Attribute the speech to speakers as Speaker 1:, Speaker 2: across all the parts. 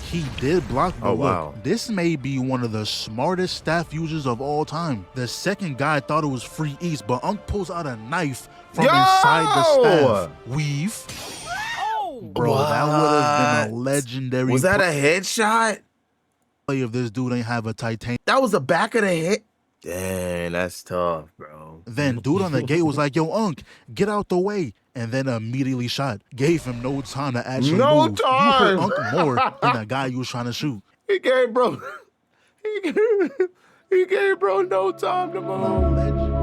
Speaker 1: He did block, but
Speaker 2: wow.
Speaker 1: look, this may be one of the smartest staff users of all time. The second guy thought it was free eats, but Unc pulls out a knife from inside the staff. Weave. Bro, that would have been a legendary.
Speaker 2: Was that a headshot?
Speaker 1: If this dude ain't have a titanium.
Speaker 2: That was the back of the head. Dang, that's tough, bro.
Speaker 1: Then dude on the gate was like, yo, Unc, get out the way. And then immediately shot. Gave him no time to actually move.
Speaker 2: Time.
Speaker 1: You hurt Unc more than that guy you was trying to shoot.
Speaker 2: He gave bro. He gave bro no time to move.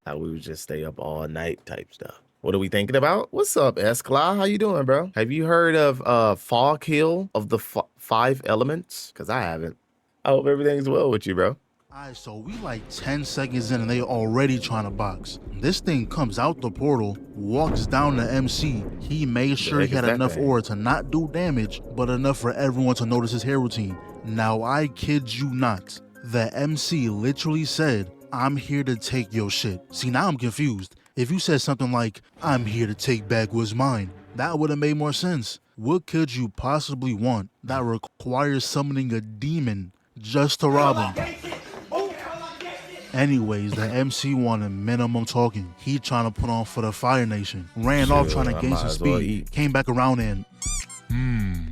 Speaker 2: How we would just stay up all night type stuff. What are we thinking about? What's up, Escla? How you doing, bro? Have you heard of Fog Hill of the Five Elements? Because I haven't. I hope everything's well with you, bro.
Speaker 1: Alright, so we like 10 seconds in and they already trying to box. This thing comes out the portal, walks down to MC. He made sure he had enough aura to not do damage, but enough for everyone to notice his hair routine. Now, I kid you not. The MC literally said, I'm here to take your shit. See, now I'm confused. If you said something like, I'm here to take back what's mine, that would have made more sense. What could you possibly want that requires summoning a demon just to rob him? Anyways, the MC wanted minimum talking. He trying to put on for the Fire Nation. Ran off trying to gain some speed. Came back around and...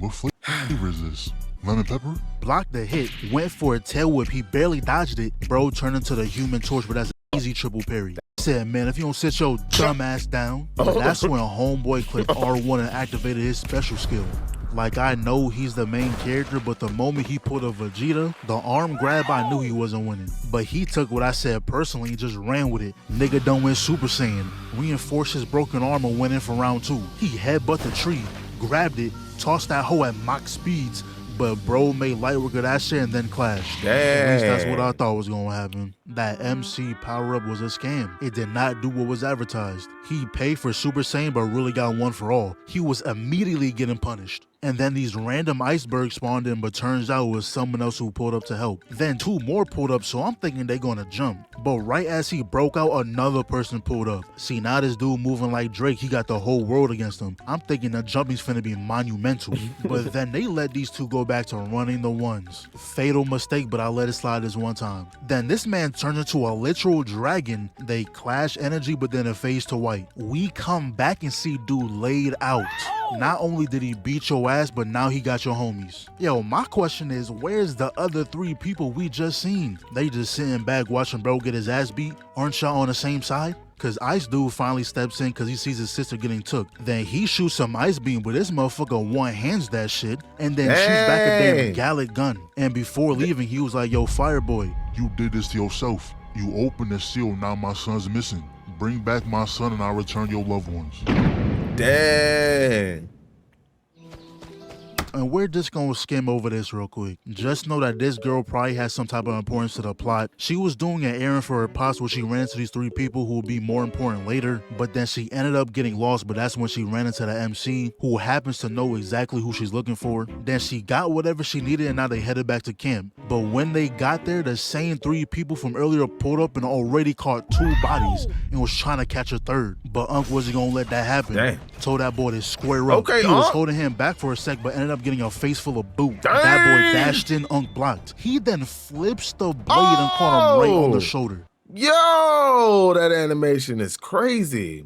Speaker 3: what flavor is this? Lemon pepper?
Speaker 1: Blocked the hit, went for a tail whip. He barely dodged it. Bro turned into the Human Torch, but that's an easy triple parry. Said, man, if you don't sit your dumb ass down. But that's when homeboy clicked R1 and activated his special skill. Like, I know he's the main character, but the moment he pulled a Vegeta, the arm grab, I knew he wasn't winning. But he took what I said personally and just ran with it. Nigga don't win Super Saiyan. Reinforced his broken arm and went in for round 2. He headbutt the tree, grabbed it, tossed that hoe at Mach speeds, but bro made light work of that shit and then clashed.
Speaker 2: Dang.
Speaker 1: At least that's what I thought was gonna happen. That MC power-up was a scam. It did not do what was advertised. He paid for Super Saiyan but really got one for all. He was immediately getting punished. And then these random icebergs spawned in, but turns out it was someone else who pulled up to help. Then 2 more pulled up, so I'm thinking they gonna jump. But right as he broke out, another person pulled up. See, now this dude moving like Drake, he got the whole world against him. I'm thinking the jumping's finna be monumental. But then they let these 2 go back to running the ones. Fatal mistake, but I let it slide this one time. Then this man turns into a literal dragon. They clash energy, but then it fades to white. We come back and see dude laid out. Not only did he beat your ass, but now he got your homies. Yo, my question is, where's the other 3 people we just seen? They just sitting back watching bro get his ass beat? Aren't y'all on the same side? Cause Ice Dude finally steps in cause he sees his sister getting took. Then he shoots some ice beam, but this motherfucker one-hands that shit and then shoots back a damn Gallic gun. And before leaving, he was like, yo, Fireboy,
Speaker 3: you did this to yourself. You opened the seal, now my son's missing. Bring back my son and I'll return your loved ones.
Speaker 2: Dang.
Speaker 1: And we're just gonna skim over this real quick. Just know that this girl probably has some type of importance to the plot. She was doing an errand for her pops where she ran into these 3 people who will be more important later, but then she ended up getting lost, but that's when she ran into the MC, who happens to know exactly who she's looking for. Then she got whatever she needed and now they headed back to camp. But when they got there, the same 3 people from earlier pulled up and already caught 2 bodies and was trying to catch a 3rd. But Unc wasn't gonna let that happen.
Speaker 2: Dang.
Speaker 1: Told that boy to square up.
Speaker 2: Okay,
Speaker 1: he was holding him back for a sec, but ended up getting a face full of boot.
Speaker 2: Dang.
Speaker 1: That boy dashed in, Unc blocked. He then flips the blade and caught him right on the shoulder.
Speaker 2: Yo, that animation is crazy.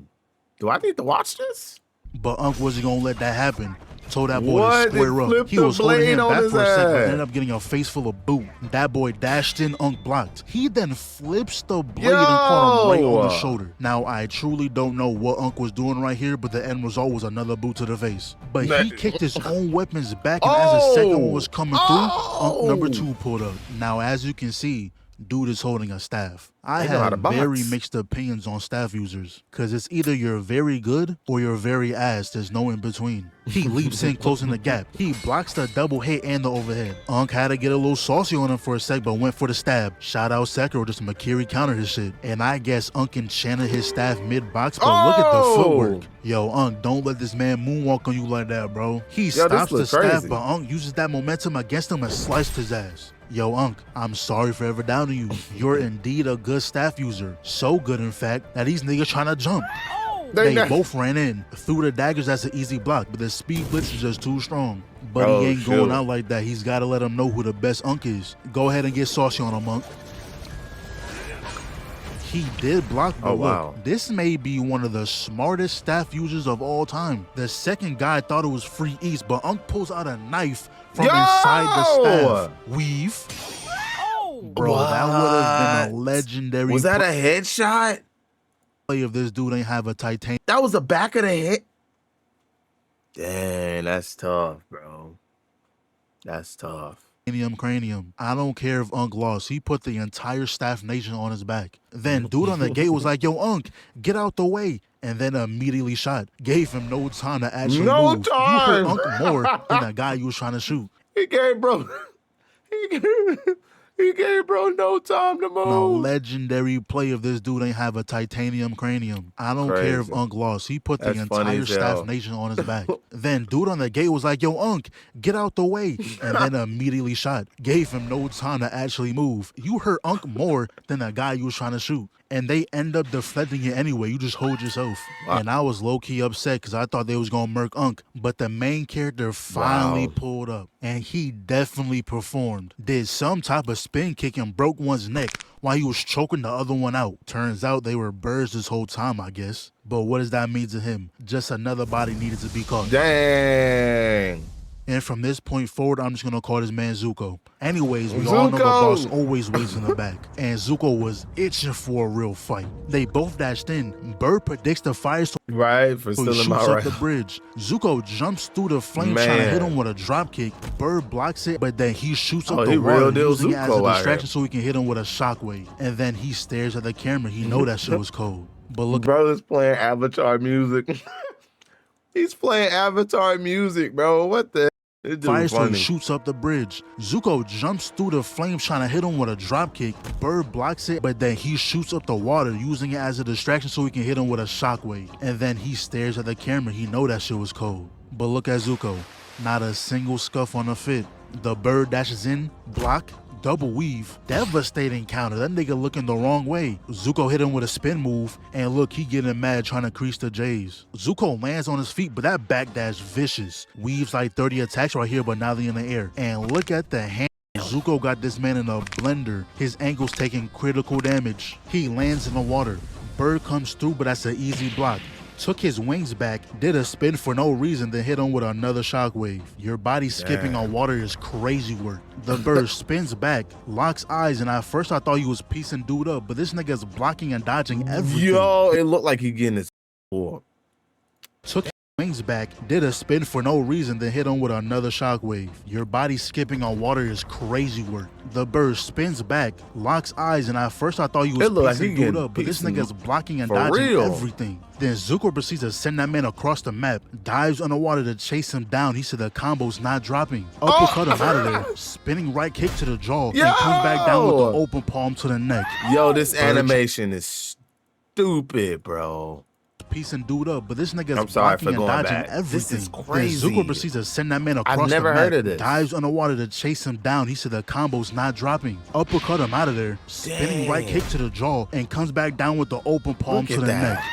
Speaker 2: Do I need to watch this?
Speaker 1: But Unc wasn't gonna let that happen. Told that boy to square up. He was holding him back for a second, but ended up getting a face full of boot. That boy dashed in, Unc blocked. He then flips the blade and caught him right on the shoulder. Now, I truly don't know what Unc was doing right here, but the end result was another boot to the face. But he kicked his own weapons back, and as the second one was coming through, Unc number 2 pulled up. Now, as you can see, dude is holding a staff. I
Speaker 2: They know how to
Speaker 1: have
Speaker 2: box.
Speaker 1: very mixed opinions on staff users, because it's either you're very good or you're very ass. There's no in between. He leaps in, closing the gap. He blocks the double hit and the overhead. Unk had to get a little saucy on him for a sec, but went for the stab. Shout out Sekiro, just Makiri countered his shit. And I guess Unk enchanted his staff mid-box, but look at the footwork. Yo, Unk, don't let this man moonwalk on you like that, bro. He stops the staff,
Speaker 2: crazy.
Speaker 1: but Unk uses that momentum against him and sliced his ass. Yo, Unk, I'm sorry for ever doubting you. You're indeed a good staff user. So good, in fact, that these niggas trying to jump. They both ran in, threw the daggers as an easy block, but the speed blitz is just too strong. But he ain't going out like that. He's got to let him know who the best Unk is. Go ahead and get saucy on him, Unk. He did block, but look, this may be one of the smartest staff users of all time. The second guy thought it was free east, but Unk pulls out a knife from inside the staff. Weave. Bro, that would have been a legendary.
Speaker 2: Was that a headshot?
Speaker 1: Play if this dude ain't have a titanium.
Speaker 2: That was the back of the head. Dang, that's tough, bro. That's tough.
Speaker 1: Cranium. I don't care if Unk lost. He put the entire staff nation on his back. Then dude on the gate was like, yo, Unk, get out the way. And then immediately shot. Gave him no time to actually move. You hurt Unk more than the guy you was trying to shoot.
Speaker 2: He gave bro. He gave bro no time to move.
Speaker 1: No legendary play if this dude ain't have a titanium cranium. I don't care if Unk lost. He put the entire staff nation on his back. Then dude on the gate was like, yo, Unk, get out the way. And then immediately shot. Gave him no time to actually move. You hurt Unk more than the guy you was trying to shoot. And they end up deflecting it anyway. You just hold yourself. And I was low-key upset because I thought they was going to murk Unk. But the main character finally pulled up. And he definitely performed. Did some type of spin kick and broke one's neck while he was choking the other one out. Turns out they were birds this whole time, I guess. But what does that mean to him? Just another body needed to be caught.
Speaker 2: Dang.
Speaker 1: And from this point forward, I'm just going to call this man Zuko. Anyways, we all know the boss always waits in the back. And Zuko was itching for a real fight. They both dashed in. Bird predicts the firestorm.
Speaker 2: Right, for
Speaker 1: So
Speaker 2: stealing
Speaker 1: shoots
Speaker 2: my
Speaker 1: up
Speaker 2: right.
Speaker 1: the bridge. Zuko jumps through the flame trying to hit him with a drop kick. Bird blocks it, but then he shoots up the water using it as a distraction so he can hit him with a shockwave. And then he stares at the camera. He know that shit was cold. But look,
Speaker 2: Brother's playing Avatar music. He's playing Avatar music, bro. What the?
Speaker 1: Firestorm shoots up the bridge. Zuko jumps through the flames trying to hit him with a drop kick. Bird blocks it, but then he shoots up the water using it as a distraction so he can hit him with a shockwave. And then he stares at the camera. He know that shit was cold. But look at Zuko. Not a single scuff on the fit. The bird dashes in, block, double weave, devastating counter. That nigga looking the wrong way. Zuko hit him with a spin move, and look, he getting mad trying to crease the J's. Zuko lands on his feet, but that backdash vicious. Weaves like 30 attacks right here, but now they in the air. And look at the hand. Zuko got this man in a blender. His ankle's taking critical damage. He lands in the water. Bird comes through, but that's an easy block. Took his wings back, did a spin for no reason, then hit him with another shockwave. Your body skipping on water is crazy work. The bird spins back, locks eyes, and at first I thought he was piecing dude up, but this nigga's blocking and dodging everything.
Speaker 2: Yo, it looked like he getting his whooped.
Speaker 1: Took his wings back, did a spin for no reason, then hit him with another shockwave. Your body skipping on water is crazy work. The bird spins back, locks eyes, and at first I thought he was piecing dude up, but this nigga's blocking and dodging everything. Then Zuko proceeds to send that man across the map, dives underwater to chase him down. He said the combo's not dropping. Uppercut him out of there, spinning right kick to the jaw, and comes back down with the open palm to the neck.
Speaker 2: Yo, this animation is stupid, bro.
Speaker 1: Piecing dude up, but this nigga's blocking and dodging everything.
Speaker 2: This is crazy.
Speaker 1: Then Zuko proceeds to send that man across the map.
Speaker 2: I've never heard of this.
Speaker 1: Dives underwater to chase him down. He said the combo's not dropping. Uppercut him out of there, spinning right kick to the jaw, and comes back down with the open palm to the neck.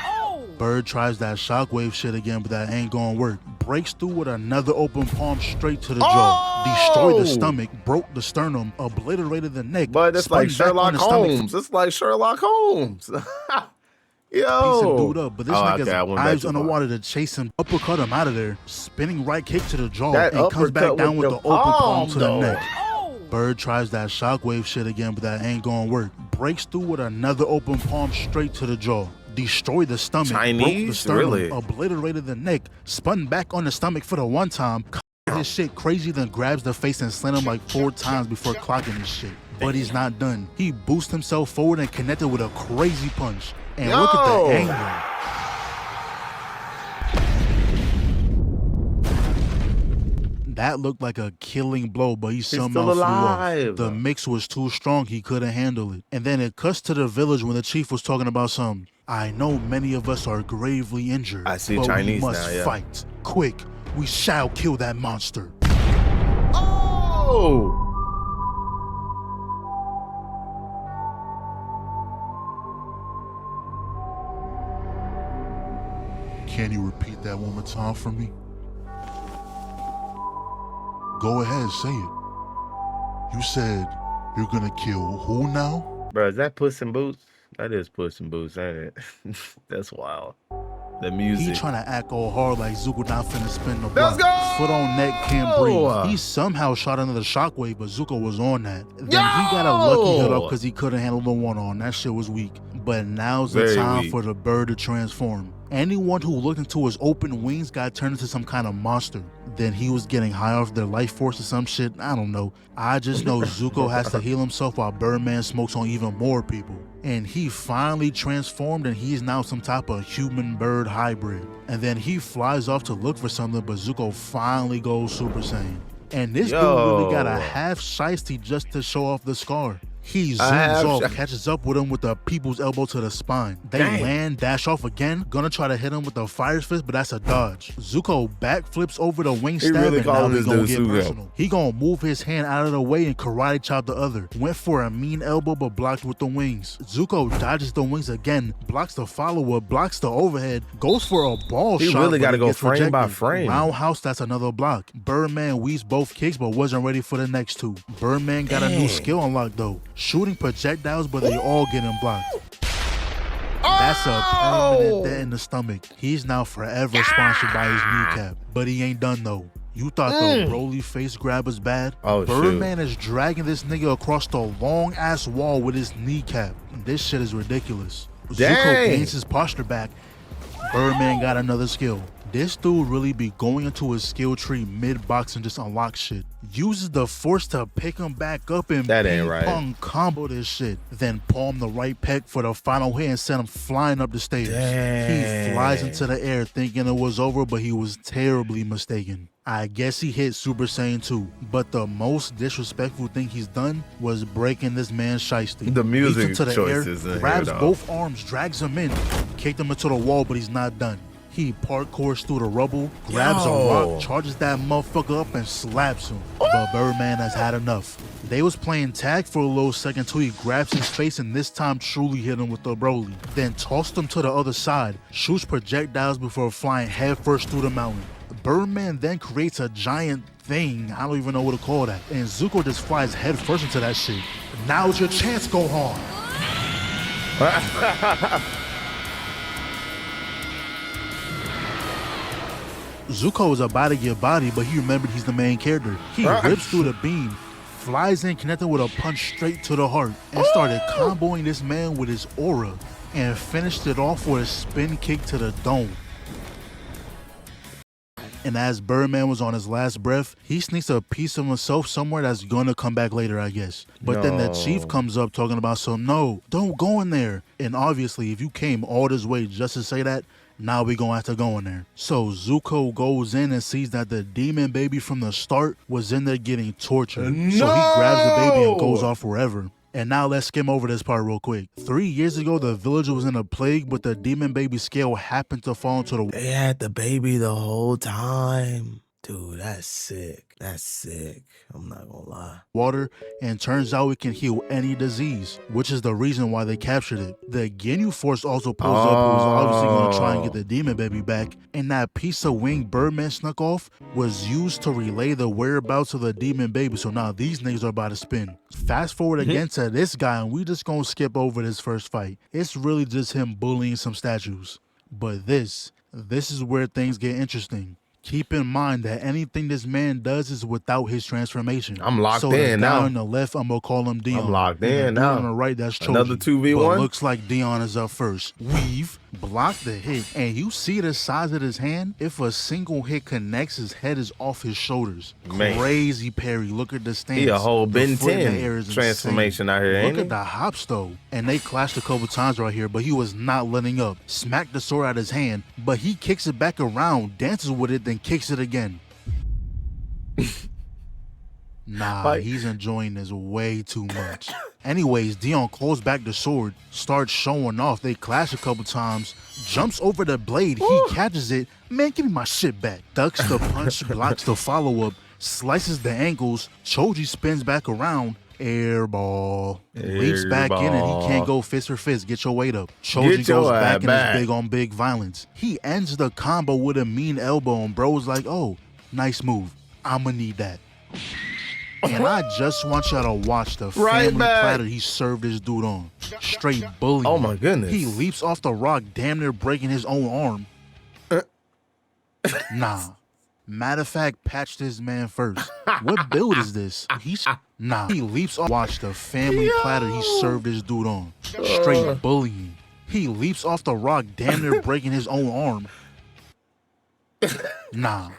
Speaker 1: Bird tries that shockwave shit again, but that ain't gonna work. Breaks through with another open palm straight to the jaw. Destroyed the stomach, broke the sternum, obliterated the neck.
Speaker 2: But it's like Sherlock Holmes. It's like Sherlock Holmes. Yo,
Speaker 1: piecing dude up, but this nigga's dives underwater to chase him. Uppercut him out of there, spinning right kick to the jaw, and comes back down with the open palm to the neck. Bird tries that shockwave shit again, but that ain't gonna work. Breaks through with another open palm straight to the jaw. Destroyed the stomach, broke the sternum, obliterated the neck, spun back on the stomach for the one time. His shit crazy, then grabs the face and slammed him like 4 times before clocking his shit. But he's not done. He boosted himself forward and connected with a crazy punch. And look at the angle. That looked like a killing blow, but he somehow flew off. The mix was too strong, he couldn't handle it. And then it cuts to the village when the chief was talking about some, I know many of us are gravely injured,
Speaker 2: I see
Speaker 1: but
Speaker 2: Chinese
Speaker 1: we must
Speaker 2: now, yeah.
Speaker 1: fight. Quick, we shall kill that monster.
Speaker 2: Oh!
Speaker 3: Can you repeat that one more time for me? Go ahead, say it. You said you're gonna kill who now?
Speaker 2: Bro, is that Puss in Boots? That is Puss in Boots, ain't it? That's wild. The music.
Speaker 1: He trying to act all hard like Zuko not finna spin the
Speaker 2: Let's
Speaker 1: block.
Speaker 2: go!
Speaker 1: Foot on neck, can't breathe. He somehow shot another shockwave, but Zuko was on that. Then he got a lucky hit up because he couldn't handle the one-on. That shit was weak. But now's the time for the bird to transform. Anyone who looked into his open wings got turned into some kind of monster. Then he was getting high off their life force or some shit. I don't know. I just know Zuko has to heal himself while Birdman smokes on even more people. And he finally transformed and he's now some type of human-bird hybrid. And then he flies off to look for something, but Zuko finally goes Super Saiyan. And this dude really got a half shiesty just to show off the scar. He zooms off, catches up with him with the people's elbow to the spine. They land, dash off again, gonna try to hit him with the fire fist, but that's a dodge. Zuko backflips over the wing stab, and now we gonna get personal. He gonna move his hand out of the way and karate chop the other. Went for a mean elbow, but blocked with the wings. Zuko dodges the wings again, blocks the follow-up, blocks the overhead, goes for a ball shot.
Speaker 2: He really gotta go frame by frame.
Speaker 1: Roundhouse, that's another block. Birdman weaves both kicks, but wasn't ready for the next two. Birdman got a new skill unlocked though. Shooting projectiles, but they all getting blocked. That's a permanent dent in the stomach. He's now forever sponsored by his kneecap. But he ain't done though. You thought the Broly face grab was bad? Birdman is dragging this nigga across the long ass wall with his kneecap. This shit is ridiculous. Zuko gains his posture back. Birdman got another skill. This dude really be going into his skill tree mid-box and just unlock shit. Uses the force to pick him back up and ping-pong combo this shit. Then palm the right pec for the final hit and send him flying up the stairs. He flies into the air thinking it was over, but he was terribly mistaken. I guess he hit Super Saiyan 2, but the most disrespectful thing he's done was breaking this man's shiesty.
Speaker 2: The music
Speaker 1: Beats him to the
Speaker 2: choices
Speaker 1: air, grabs both arms, drags him in, kicked him into the wall, but he's not done. He parkours through the rubble, grabs a rock, charges that motherfucker up and slaps him. But Birdman has had enough. They was playing tag for a little second till he grabs his face and this time truly hit him with the Broly. Then tossed him to the other side, shoots projectiles before flying headfirst through the mountain. Birdman then creates a giant thing, I don't even know what to call that. And Zuko just flies headfirst into that shit. Now's your chance, Gohan. Zuko is about to get bodied, but he remembered he's the main character. He rips through the beam, flies in, connected with a punch straight to the heart, and started comboing this man with his aura, and finished it off with a spin kick to the dome. And as Birdman was on his last breath, he sneaks a piece of himself somewhere that's gonna come back later, I guess. But then the chief comes up talking about some, no, don't go in there. And obviously, if you came all this way just to say that, now we gonna have to go in there. So Zuko goes in and sees that the demon baby from the start was in there getting tortured. So he grabs the baby and goes off forever. And now let's skim over this part real quick. 3 years ago, the village was in a plague, but the demon baby scale happened to fall into the...
Speaker 2: They had the baby the whole time. Dude, that's sick. That's sick. I'm not gonna lie.
Speaker 1: Water, and turns out it can heal any disease, which is the reason why they captured it. The Ginyu Force also pulls up, who was obviously gonna try and get the demon baby back, and that piece of wing Birdman snuck off was used to relay the whereabouts of the demon baby, so now these niggas are about to spin. Fast forward again to this guy, and we just gonna skip over this first fight. It's really just him bullying some statues. But this is where things get interesting. Keep in mind that anything this man does is without his transformation.
Speaker 2: I'm locked in now.
Speaker 1: So on the left, I'm gonna call him Dion.
Speaker 2: I'm locked in now.
Speaker 1: On the right, that's Choji.
Speaker 2: Another 2v1.
Speaker 1: But looks like Dion is up first. Weave, blocked the hit, and you see the size of his hand. If a single hit connects, his head is off his shoulders.
Speaker 2: Man.
Speaker 1: Crazy parry. Look at the stance.
Speaker 2: He a whole
Speaker 1: The
Speaker 2: Ben
Speaker 1: foot in the
Speaker 2: 10
Speaker 1: air is
Speaker 2: transformation
Speaker 1: insane.
Speaker 2: out here,
Speaker 1: Look
Speaker 2: ain't
Speaker 1: at
Speaker 2: he?
Speaker 1: the hops though, and they clashed a couple times right here, but he was not letting up. Smacked the sword out of his hand, but he kicks it back around, dances with it, then kicks it again. Nah,
Speaker 2: Like-
Speaker 1: he's enjoying this way too much. Anyways, Dion calls back the sword, starts showing off. They clash a couple times, jumps over the blade, he catches it. Man, give me my shit back. Ducks the punch, blocks the follow-up, slices the ankles. Choji spins back around. Air ball. Leaps back in and he can't go fist for fist. Get your weight up. Choji
Speaker 2: Get your
Speaker 1: goes back
Speaker 2: ass
Speaker 1: in
Speaker 2: back.
Speaker 1: his big on big violence. He ends the combo with a mean elbow and bro's like, oh, nice move. I'ma need that. And I just want y'all to watch the
Speaker 2: Right
Speaker 1: family
Speaker 2: back.
Speaker 1: platter he served this dude on. Straight bullying.
Speaker 2: Oh my goodness.
Speaker 1: He leaps off the rock, damn near breaking his own arm. Nah. Matter of fact, patch this man first. What build is this? Nah. He leaps off. Watch the family platter he served this dude on. Straight bullying. He leaps off the rock, damn near breaking his own arm. Nah.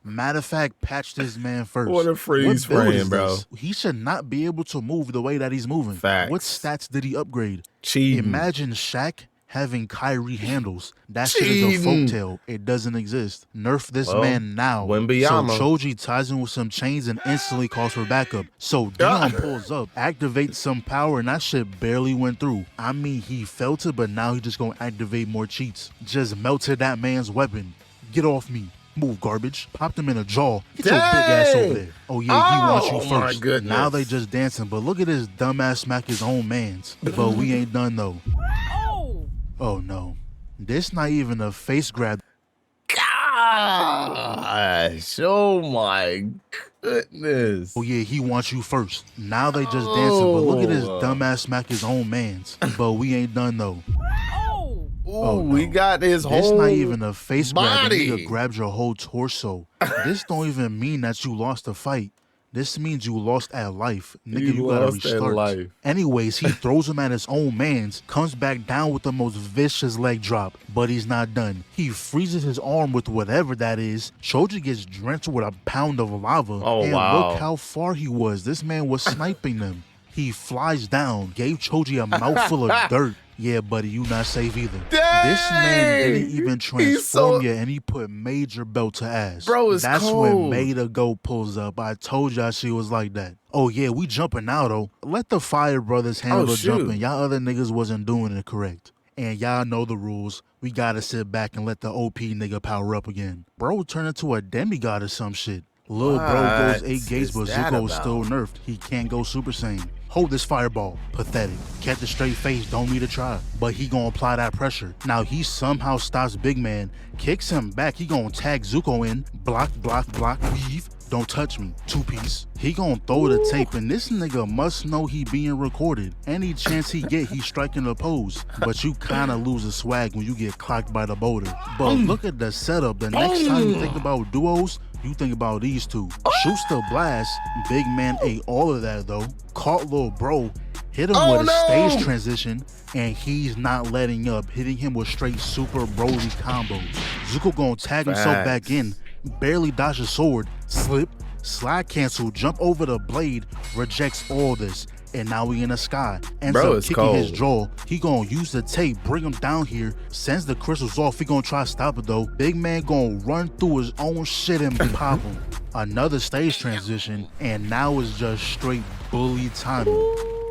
Speaker 1: Matter of fact, patch this man first.
Speaker 2: What a freeze
Speaker 1: build
Speaker 2: frame,
Speaker 1: is
Speaker 2: bro.
Speaker 1: this? He should not be able to move the way that he's moving.
Speaker 2: Facts.
Speaker 1: What stats did he upgrade?
Speaker 2: Cheating.
Speaker 1: Imagine Shaq having Kyrie handles. That shit is a
Speaker 2: Cheating.
Speaker 1: folktale. It doesn't exist. Nerf this
Speaker 2: Well,
Speaker 1: man now.
Speaker 2: Wembanyama.
Speaker 1: So Choji ties in with some chains and instantly calls for backup. So Dion pulls up, activates some power, and that shit barely went through. I mean, he felt it, but now he just gonna activate more cheats. Just melted that man's weapon. Get off me. Move, garbage. Popped him in the jaw. Get your big ass over there. Oh, yeah, he wants you
Speaker 2: Oh, my
Speaker 1: first.
Speaker 2: goodness.
Speaker 1: Now they just dancing, but look at this dumbass smack his own mans. But we ain't done, though. Oh, no. This not even a face grab.
Speaker 2: Gosh, oh my goodness.
Speaker 1: Oh, yeah, he wants you first. Now they just dancing, but look at this dumbass smack his own mans. But we ain't done, though.
Speaker 2: Oh,
Speaker 1: no.
Speaker 2: we got his
Speaker 1: This
Speaker 2: whole
Speaker 1: not even a face grab. The
Speaker 2: body.
Speaker 1: nigga grabs your whole torso. This don't even mean that you lost the fight. This means you lost at life. Nigga, you gotta
Speaker 2: lost at
Speaker 1: restart.
Speaker 2: life.
Speaker 1: Anyways, he throws him at his own mans, comes back down with the most vicious leg drop, but he's not done. He freezes his arm with whatever that is. Choji gets drenched with a pound of lava.
Speaker 2: Oh,
Speaker 1: and
Speaker 2: wow.
Speaker 1: look how far he was. This man was sniping them. He flies down, gave Choji a mouthful of dirt. Yeah, buddy, you not safe either. This man didn't even
Speaker 2: He's so-
Speaker 1: transform yet, and he put major belt to ass.
Speaker 2: Bro, it's
Speaker 1: That's
Speaker 2: cold.
Speaker 1: when Maida Go pulls up. I told y'all she was like that. Oh yeah, we jumping now though. Let the Fire Brothers handle
Speaker 2: Oh,
Speaker 1: the
Speaker 2: shoot.
Speaker 1: jumping. Y'all other niggas wasn't doing it correct. And y'all know the rules. We gotta sit back and let the OP nigga power up again. Bro turned into a demigod or some shit. Lil bro goes
Speaker 2: What
Speaker 1: 8 gates,
Speaker 2: is
Speaker 1: but
Speaker 2: that
Speaker 1: Zuko is still
Speaker 2: about?
Speaker 1: nerfed. He can't go Super Saiyan. Hold this fireball. Pathetic. Catch a straight face, don't need to try. But he gonna apply that pressure. Now he somehow stops Big Man, kicks him back. He gonna tag Zuko in. Block, block, block, weave. Don't touch me. 2-piece. He gonna throw the tape, and this nigga must know he being recorded. Any chance he get, he striking a pose. But you kinda lose a swag when you get clocked by the boulder. But look at the setup. The next time you think about duos, you think about these two. Shoots the blast. Big Man ate all of that though. Caught Lil Bro. Hit him
Speaker 2: Oh,
Speaker 1: with a
Speaker 2: no.
Speaker 1: stage transition, and he's not letting up, hitting him with straight super Broly combos. Zuko gonna tag himself back
Speaker 2: Facts.
Speaker 1: in, barely dodge a sword, slip, slide cancel, jump over the blade, rejects all this. And now we in the sky. Ends
Speaker 2: Bro,
Speaker 1: up
Speaker 2: it's
Speaker 1: kicking his
Speaker 2: cold.
Speaker 1: jaw. He gonna use the tape, bring him down here, sends the crystals off. He gonna try to stop it though. Big Man gonna run through his own shit and pop him. Another stage transition, and now it's just straight bully timing.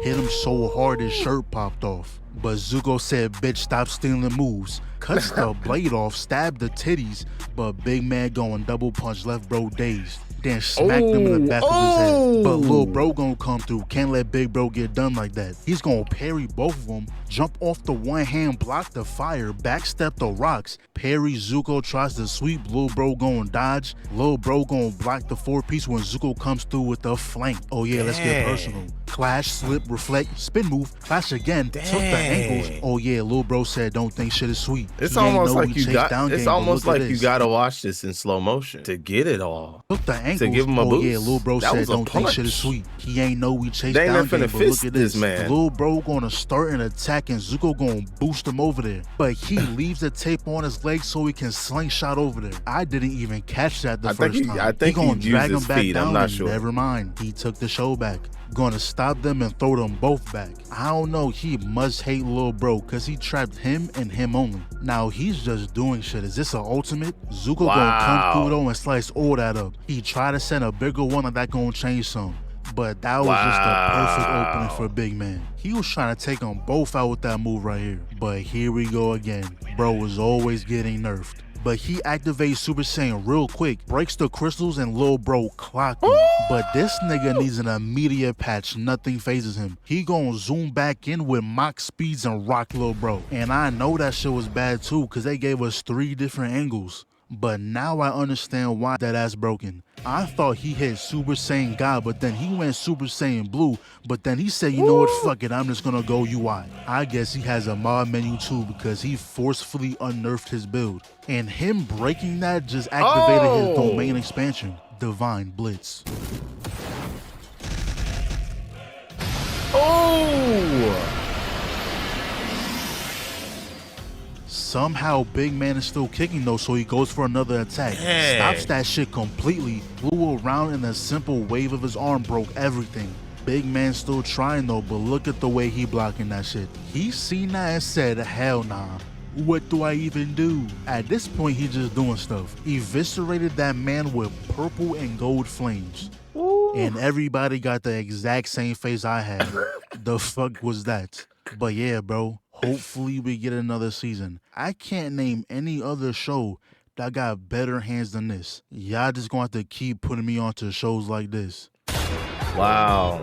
Speaker 1: Hit him so hard his shirt popped off. But Zuko said, bitch, stop stealing moves. Cuts the blade off, stabbed the titties, but Big Man going double punch left bro dazed. Then smacked him in the back of his head. But Lil Bro gonna come through. Can't let Big Bro get done like that. He's gonna parry both of them, jump off the one hand, block the fire, backstep the rocks. Parry, Zuko tries to sweep, Lil Bro gonna dodge. Lil Bro gonna block the 4-piece when Zuko comes through with the flank. Oh yeah, let's get
Speaker 2: Dang.
Speaker 1: personal. Clash, slip, reflect, spin move, clash again, took the
Speaker 2: Dang.
Speaker 1: ankles. Oh yeah, Lil Bro said don't think shit is sweet.
Speaker 2: It's
Speaker 1: He ain't
Speaker 2: almost
Speaker 1: know
Speaker 2: like
Speaker 1: we
Speaker 2: you
Speaker 1: chase
Speaker 2: got.
Speaker 1: down
Speaker 2: It's
Speaker 1: game, but
Speaker 2: almost
Speaker 1: look at
Speaker 2: like you
Speaker 1: this.
Speaker 2: gotta watch this in slow motion to get it all.
Speaker 1: Took the
Speaker 2: to give him a
Speaker 1: Oh
Speaker 2: boost.
Speaker 1: yeah, Lil Bro
Speaker 2: That
Speaker 1: said
Speaker 2: was a
Speaker 1: don't think shit is
Speaker 2: punch.
Speaker 1: sweet. He ain't know we chased
Speaker 2: They ain't
Speaker 1: down
Speaker 2: finna
Speaker 1: game, but look
Speaker 2: fist
Speaker 1: at
Speaker 2: this
Speaker 1: this.
Speaker 2: man.
Speaker 1: Lil Bro gonna start an attack and Zuko gonna boost him over there. But he leaves the tape on his leg so he can slingshot over there. I didn't even catch that the first time.
Speaker 2: I think
Speaker 1: he gonna
Speaker 2: he
Speaker 1: drag
Speaker 2: used
Speaker 1: him
Speaker 2: his
Speaker 1: back
Speaker 2: feet.
Speaker 1: down
Speaker 2: I'm not
Speaker 1: and
Speaker 2: sure.
Speaker 1: never mind. He took the show back. Gonna stop them and throw them both back. I don't know, he must hate Lil Bro cause he trapped him and him only. Now he's just doing shit. Is this an ultimate? Zuko gonna come through though and slice all that up. He tried to send a bigger one and that gonna change some. But that was just a perfect opening for Big Man. He was trying to take them both out with that move right here. But here we go again. Bro was always getting nerfed. But he activates Super Saiyan real quick, breaks the crystals, and Lil Bro clocked him. But this nigga needs an immediate patch, nothing phases him. He gon' zoom back in with Mach speeds and rock Lil Bro. And I know that shit was bad too, cause they gave us 3 different angles. But now I understand why that ass broken. I thought he hit Super Saiyan God, but then he went Super Saiyan Blue, but then he said, you know what, fuck it, I'm just gonna go UI. I guess he has a mod menu too because he forcefully unnerfed his build. And him breaking that just activated his domain expansion, Divine Blitz.
Speaker 2: Oh!
Speaker 1: Somehow Big Man is still kicking though, so he goes for another attack.
Speaker 2: Dang.
Speaker 1: Stops that shit completely, flew around in a simple wave of his arm, broke everything. Big Man still trying though, but look at the way he blocking that shit. He seen that and said, hell nah. What do I even do? At this point, he just doing stuff. Eviscerated that man with purple and gold flames. And everybody got the exact same face I had. The fuck was that? But yeah, bro, hopefully we get another season. I can't name any other show that got better hands than this. Y'all just gonna have to keep putting me onto shows like this.
Speaker 2: Wow.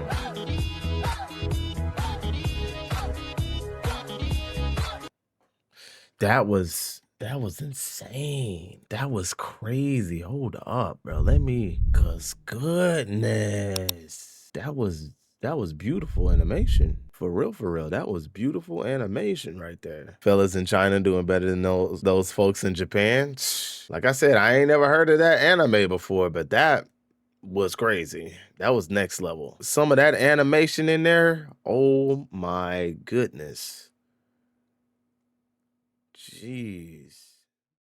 Speaker 2: That was insane. That was crazy. Hold up, bro. Cause goodness. That was beautiful animation. For real. That was beautiful animation right there. Fellas in China doing better than those folks in Japan. Like I said, I ain't never heard of that anime before, but that was crazy. That was next level. Some of that animation in there, oh my goodness. Jeez.